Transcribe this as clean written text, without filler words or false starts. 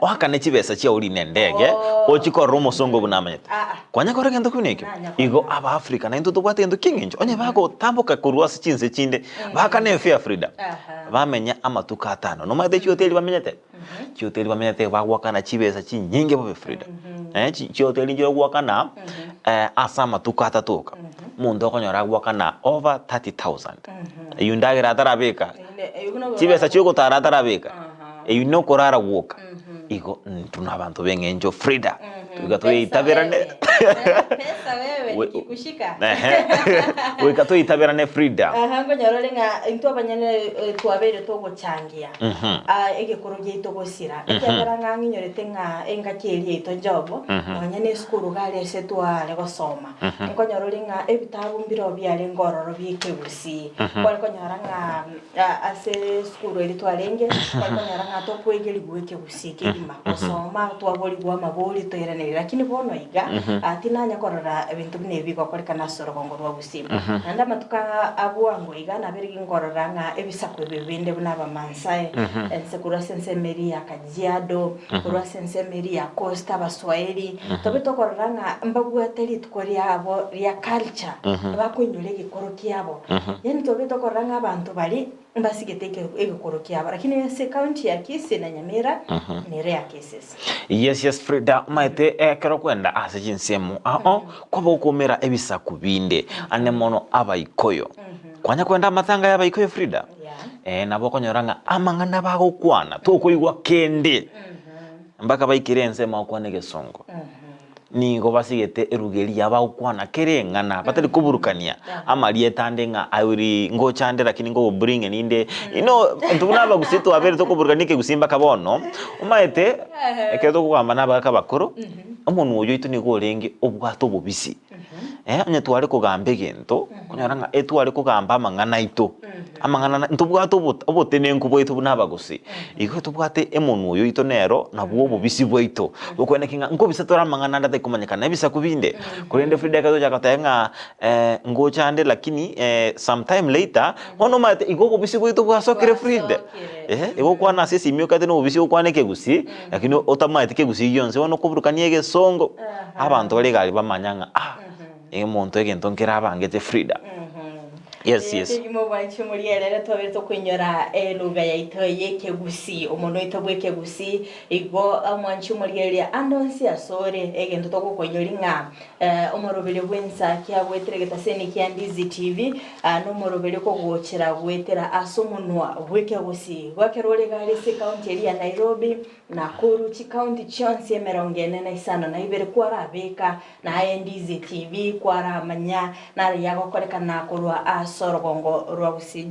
wakane chibesa chia uri nendege ochiko romo songo bunamanyete kwanya kore gendo kuneke igo aba Africa na into tubwate gendo kinginjo onye bako tambuka kurwasi chinse chinde bakane fair freedom bamenya amatuka atano no made chioteli bamenyete chioteli bamenyete bagwakana chibesa chinyinge bo freedom chioteli njo gwakana asa matuka atatuka mundu okonyora gwakana over 30,000 yundagira tarabeka chibesa chiko tarabeka no korara woka igo tuna abantu bengenjo Frida tugatoyitabirane pesa wewe nikikushika wekatoyitabirane Frida ngo nyarolenga into abanyane twabere toguchangia egekoro gyeito gosira ekyagaranga nginyorete nga engakeri eito jobo abanyane skuru gale setwale gosoma ngo nyarolenga ebitabu mbiro byale ngororo bikebusi kwalko nyaranga ase skuru eri twalenge kwalko nyaranga tokwegeli gweke busike gosoma twaboli gwa maboli toyerane lakini bono iga atinanya korora ebintu binebi kwakoleka nasoro ngorwa busima nanda matuka abuango iga nabirigi ngorora nga ebisakwe bibinde bunaba mansae ensekura sensemeri ya Kajiado kurwa sensemeri ya Costa Baswahili tobito korora nga mbagwateli tukoria abo ya culture bakunyule gikoro kyabo yani tobito korora nga abantu bali mbasigiteke egikoro kyabo lakini se county ya Kisii na Nyamira ni rare cases. Yes Frida maite kero kwenda ase jinsemu kwabo kumera ebisa kubinde anemono abaikoyo kwanya kwenda matanga y'abaikoyo Frida nabo konyoranga amangana bagokwana tokoigwa kende mbaka baikirense makwane gesongo ningo basigete erugeri yabagokwana kerengana batari kuburukania amali etandenga ayuri ngo chandera kini ngo bring ninde ntubuna bagusito abere tokuburukanike gusimba kabono umaete eketo kugamba nabaka bakoro umuntu uyo itu nigo renge obwato bubisi anye tware kugambe gento kunyaranga etware kugamba amangana ito amangana ntubwato obotene nkubo itu bunabagusi iko tubwate emuntu uyo ito nero nabwo bubisi bwito ukwenekinga ngo bisatora amangana ndate kumanyikana ebisa kubinde kurende Frida kazo jakatayenga ngo chande lakini sometime later hono mate iko bubisi bwito bwasokere Frida iko kwana sisi imyuka teno bubisi ukwaneke gusi lakini otamate ke gusi yonse wono kuburukaniye gesongo abantu bali gali bamanyanga muntu egento nkera abangete Frida. Yes. Mo bachi muriere tobere kwinyora eluga yaito yekegusi umuntu itobwekegusi igo amwanchi muriere andonsi asore egento tokokonyori nga umurobele bwensa kyabweteregeta seni kyandizi TV n'umurobele ko gochera gwetera asomunwa bwekegusi gwakerole gale se county ya Nairobi Nakuru county chonse emerongene na isano na ibere kwara abeka na NDZ TV kwara amanya na yago koleka nakorwa asoro gongo rwa busija